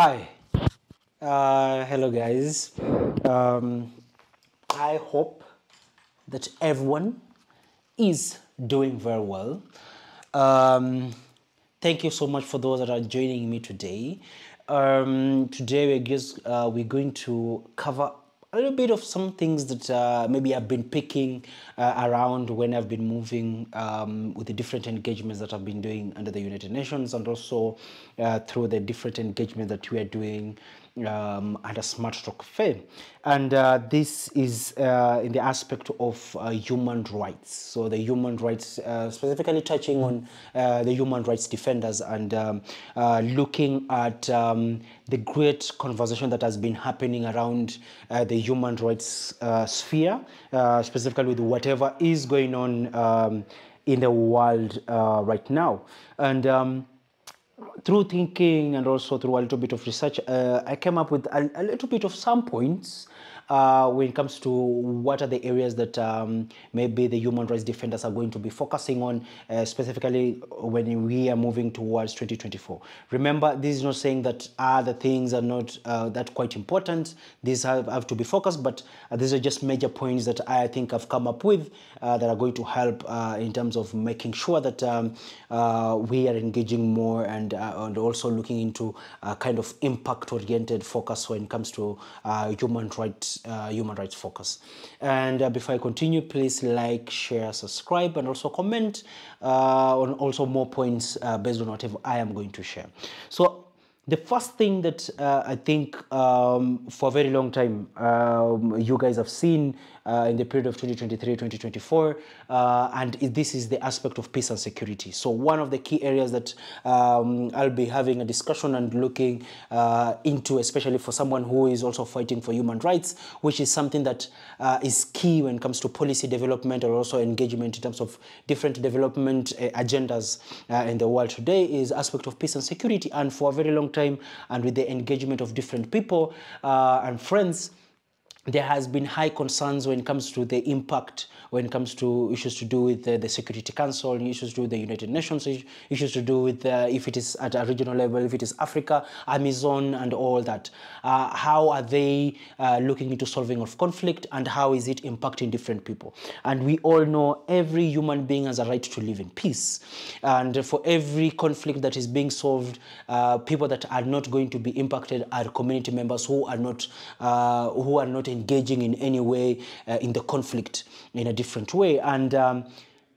Hi, hello guys. Um, I hope that everyone is doing very well. Um, Thank you so much for those that are joining me today. Today we're going to cover a little bit of some things that maybe I've been picking around when I've been moving with the different engagements that I've been doing under the United Nations, and also through the different engagements that we are doing under Smart Talk Fair. And this is in the aspect of human rights. So the human rights, specifically touching on the human rights defenders, and looking at the great conversation that has been happening around the human rights sphere, specifically with whatever is going on in the world right now. And through thinking and also through a little bit of research, I came up with a little bit of some points when it comes to what are the areas that maybe the human rights defenders are going to be focusing on, specifically when we are moving towards 2024. Remember, this is not saying that other things are not that quite important. These have to be focused, but these are just major points that I think I've come up with that are going to help in terms of making sure that we are engaging more and also looking into kind of impact-oriented focus when it comes to human rights focus. And before I continue, please like, share, subscribe, and also comment on also more points based on whatever I am going to share. So the first thing that I think for a very long time you guys have seen in the period of 2023-2024, and this is the aspect of peace and security. So one of the key areas that I'll be having a discussion and looking into, especially for someone who is also fighting for human rights, which is something that is key when it comes to policy development or also engagement in terms of different development agendas in the world today, is aspect of peace and security. And for a very long time, and with the engagement of different people and friends, there has been high concerns when it comes to the impact, when it comes to issues to do with the Security Council, issues to do with the United Nations, issues to do with if it is at a regional level, if it is Africa, Amazon, and all that. How are they looking into solving of conflict, and how is it impacting different people? And we all know every human being has a right to live in peace. And for every conflict that is being solved, people that are not going to be impacted are community members who are not engaging in any way in the conflict in a different way. And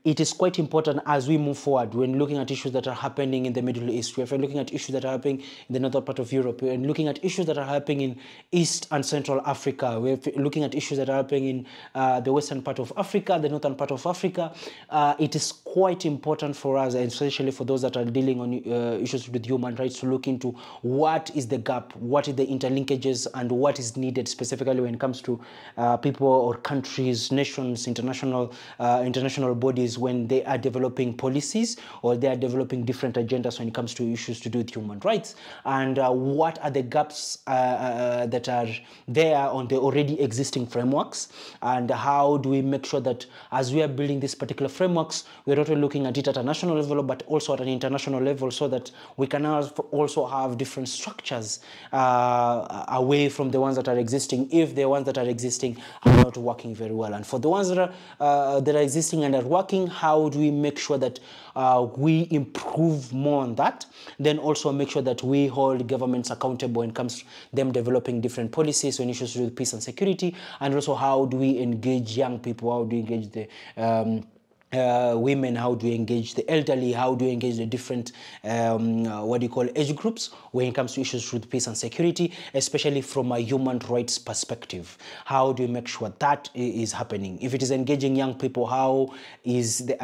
it is quite important as we move forward when looking at issues that are happening in the Middle East. We're looking at issues that are happening in the northern part of Europe. We're looking at issues that are happening in East and Central Africa. We're looking at issues that are happening in the western part of Africa, the northern part of Africa. It is quite important for us, and especially for those that are dealing on issues with human rights, to look into what is the gap, what is the interlinkages, and what is needed specifically when it comes to people or countries, nations, international bodies, when they are developing policies or they are developing different agendas when it comes to issues to do with human rights, and what are the gaps that are there on the already existing frameworks, and how do we make sure that as we are building these particular frameworks, we're not only looking at it at a national level but also at an international level, so that we can also have different structures away from the ones that are existing, if the ones that are existing are not working very well. And for the ones that are existing and are working, how do we make sure that we improve more on that? Then also make sure that we hold governments accountable when it comes to them developing different policies on issues to do with peace and security, and also how do we engage young people, how do we engage the women, how do you engage the elderly, how do you engage the different age groups when it comes to issues with peace and security, especially from a human rights perspective. How do you make sure that is happening? If it is engaging young people, how is the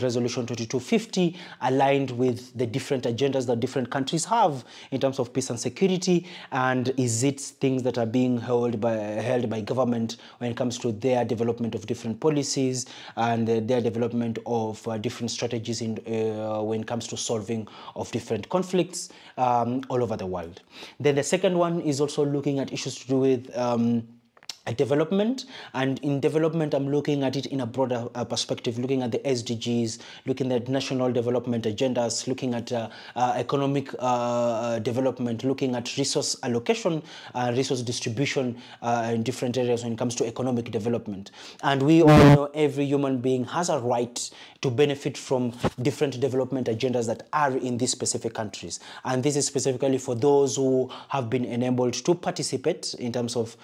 resolution 2250 aligned with the different agendas that different countries have in terms of peace and security, and is it things that are being held by government when it comes to their development of different policies and their development of different strategies in when it comes to solving of different conflicts all over the world. Then the second one is also looking at issues to do with development. And in development, I'm looking at it in a broader perspective, looking at the SDGs, looking at national development agendas, looking at economic development, looking at resource allocation, resource distribution in different areas when it comes to economic development. And we all know every human being has a right to benefit from different development agendas that are in these specific countries. And this is specifically for those who have been enabled to participate in terms of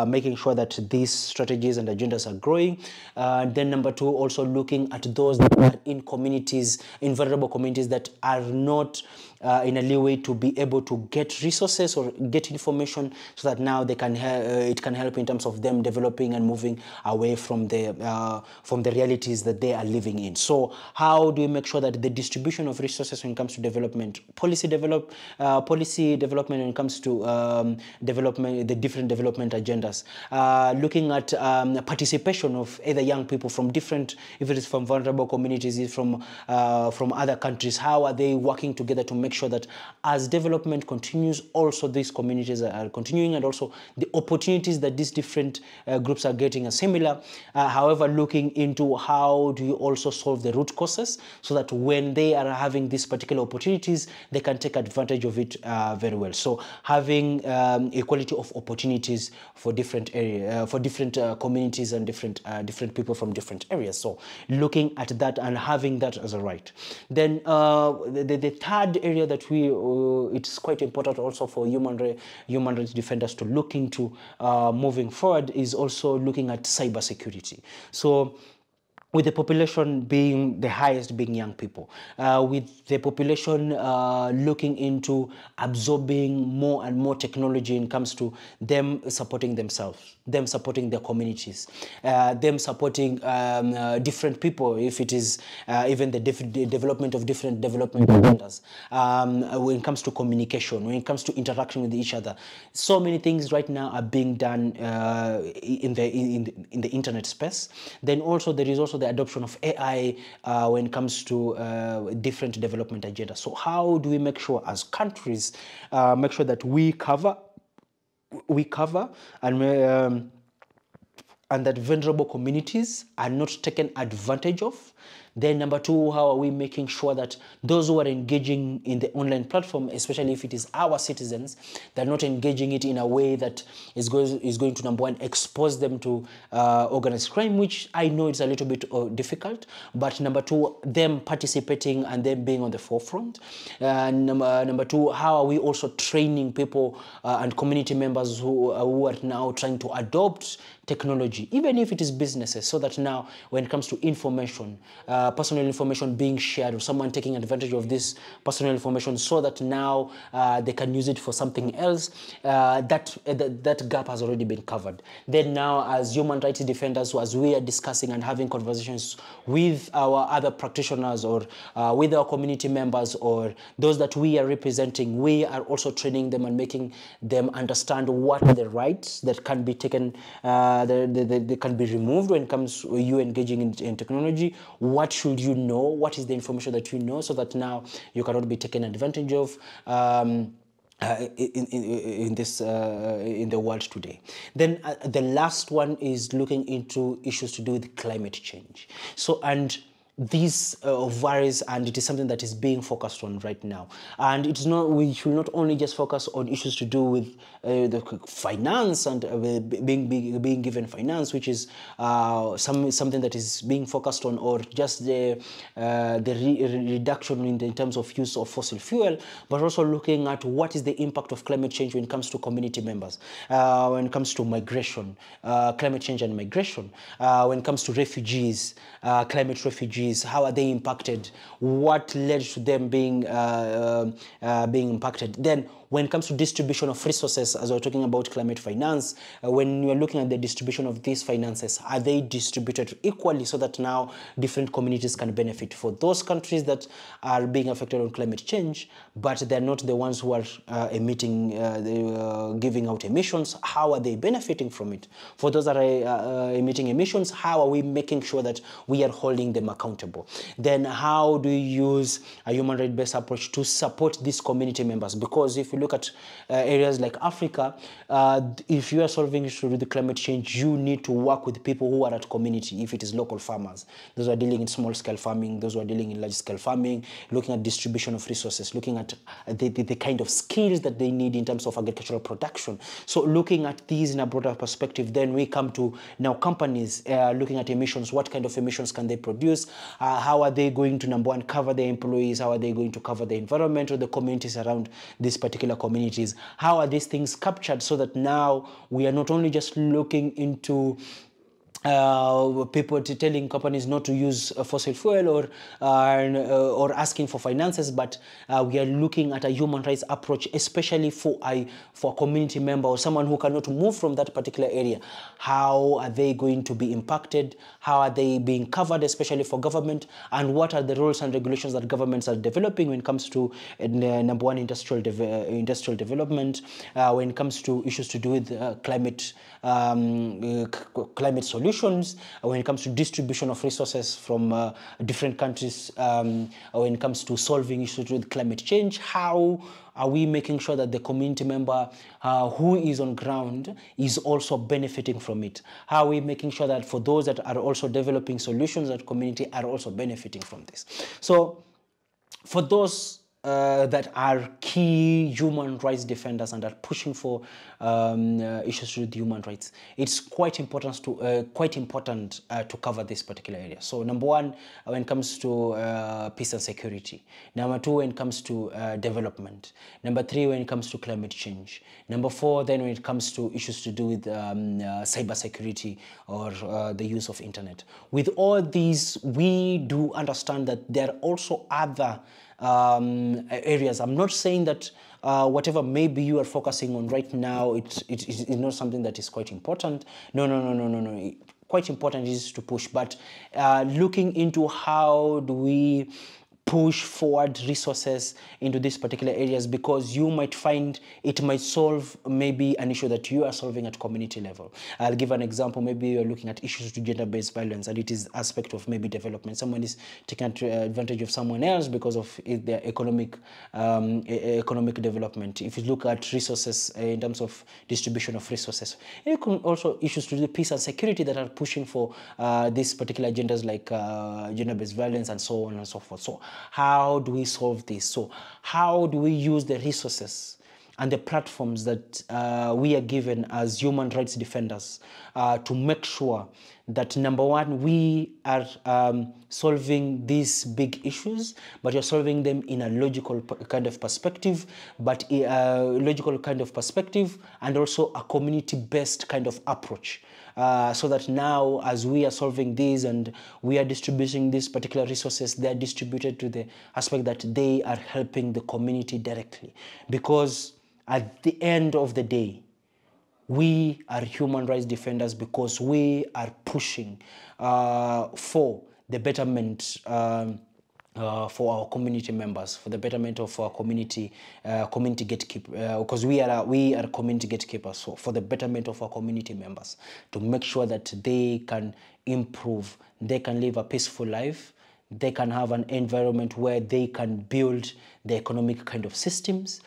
making sure that these strategies and agendas are growing. Then number two, also looking at those that are in communities, in vulnerable communities that are not in a leeway to be able to get resources or get information, so that now they can it can help in terms of them developing and moving away from the realities that they are living in. So how do we make sure that the distribution of resources when it comes to development, policy development when it comes to development, the different development agendas, looking at participation of either young people from different, if it is from vulnerable communities, if from other countries, how are they working together to make sure that as development continues, also these communities are continuing, and also the opportunities that these different groups are getting are similar. However, looking into how do you also solve the root causes, so that when they are having these particular opportunities, they can take advantage of it very well. So having equality of opportunities for different area, for different communities and different people from different areas. So looking at that and having that as a right. Then the third area that it's quite important also for human rights defenders to look into moving forward is also looking at cybersecurity. So with the population being the highest being young people, with the population looking into absorbing more and more technology when it comes to them supporting themselves, them supporting their communities, them supporting different people, if it is even the development of different development agendas, when it comes to communication, when it comes to interaction with each other. So many things right now are being done in the internet space. Then also there is also the adoption of AI when it comes to different development agendas. So how do we make sure as countries make sure that we cover and that vulnerable communities are not taken advantage of? Then number two, how are we making sure that those who are engaging in the online platform, especially if it is our citizens, they're not engaging it in a way that is going to, number one, expose them to organized crime, which I know it's a little bit difficult, but number two, them participating and them being on the forefront. Number two, how are we also training people and community members who are now trying to adopt technology, even if it is businesses, so that now when it comes to information, personal information being shared, or someone taking advantage of this personal information so that now they can use it for something else, that gap has already been covered. Then now, as human rights defenders, so as we are discussing and having conversations with our other practitioners or with our community members or those that we are representing, we are also training them and making them understand what are the rights that can be taken, they can be removed when it comes to you engaging in technology. What should you know? What is the information that you know, so that now you cannot be taken advantage of in the world today. Then the last one is looking into issues to do with climate change. So, and this varies, and it is something that is being focused on right now. And it's not, we should not only just focus on issues to do with the finance and being given finance, which is something that is being focused on, or just the reduction in terms of use of fossil fuel, but also looking at what is the impact of climate change when it comes to community members, when it comes to migration, climate change and migration, when it comes to refugees, climate refugees. How are they impacted? What led to them being impacted? Then when it comes to distribution of resources, as we're talking about climate finance, when you're looking at the distribution of these finances, are they distributed equally so that now different communities can benefit? For those countries that are being affected on climate change, but they're not the ones who are emitting, giving out emissions, how are they benefiting from it? For those that are emitting emissions, how are we making sure that we are holding them accountable? Then how do you use a human rights-based approach to support these community members? Because if you you look at areas like Africa, if you are solving issues with the climate change, you need to work with people who are at community, if it is local farmers, those who are dealing in small-scale farming, those who are dealing in large-scale farming, looking at distribution of resources, looking at the kind of skills that they need in terms of agricultural production. So looking at these in a broader perspective, then we come to now companies looking at emissions. What kind of emissions can they produce? How are they going to, number one, cover their employees? How are they going to cover the environment or the communities around these particular communities? How are these things captured so that now we are not only just looking into people telling companies not to use fossil fuel or asking for finances, but we are looking at a human rights approach, especially for a community member or someone who cannot move from that particular area. How are they going to be impacted? How are they being covered, especially for government? And what are the rules and regulations that governments are developing when it comes to number one, industrial development, when it comes to issues to do with climate solutions, when it comes to distribution of resources from different countries, when it comes to solving issues with climate change. How are we making sure that the community member who is on ground is also benefiting from it? How are we making sure that for those that are also developing solutions, that community are also benefiting from this? So for those that are key human rights defenders and are pushing for issues with human rights, it's quite important to cover this particular area. So number one, when it comes to peace and security. Number two, when it comes to development. Number three, when it comes to climate change. Number four, then when it comes to issues to do with cyber security or the use of internet. With all these, we do understand that there are also other areas. I'm not saying that whatever maybe you are focusing on right now, it's not something that is quite important. No. Quite important is to push, but looking into how do we push forward resources into these particular areas, because you might find it might solve maybe an issue that you are solving at community level. I'll give an example. Maybe you're looking at issues to gender-based violence, and it is aspect of maybe development. Someone is taking advantage of someone else because of their economic development. If you look at resources in terms of distribution of resources, you can also issues to do peace and security that are pushing for these particular agendas like gender-based violence and so on and so forth. So how do we solve this? So how do we use the resources and the platforms that we are given as human rights defenders to make sure that, number one, we are solving these big issues, but you're solving them in a logical kind of perspective, and also a community-based kind of approach. So that now, as we are solving these and we are distributing these particular resources, they are distributed to the aspect that they are helping the community directly. Because at the end of the day, we are human rights defenders because we are pushing for the betterment for our community members, for the betterment of our community gatekeeper, because we are community gatekeepers. So for the betterment of our community members, to make sure that they can improve, they can live a peaceful life, they can have an environment where they can build the economic kind of systems.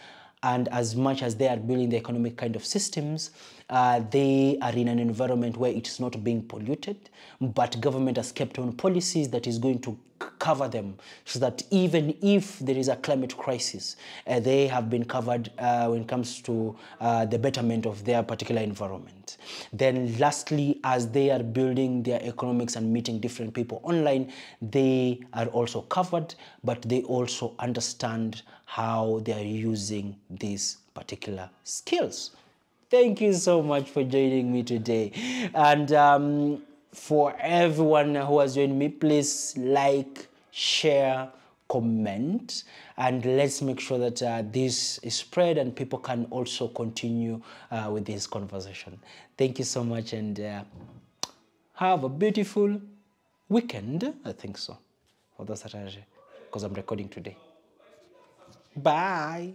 And as much as they are building the economic kind of systems, they are in an environment where it is not being polluted, but government has kept on policies that is going to cover them, so that even if there is a climate crisis, they have been covered when it comes to the betterment of their particular environment. Then lastly, as they are building their economics and meeting different people online, they are also covered, but they also understand how they are using these particular skills. Thank you so much for joining me today. And for everyone who has joined me, please like, share, comment, and let's make sure that this is spread and people can also continue with this conversation. Thank you so much, and have a beautiful weekend. I think so. For those that are, because I'm recording today. Bye.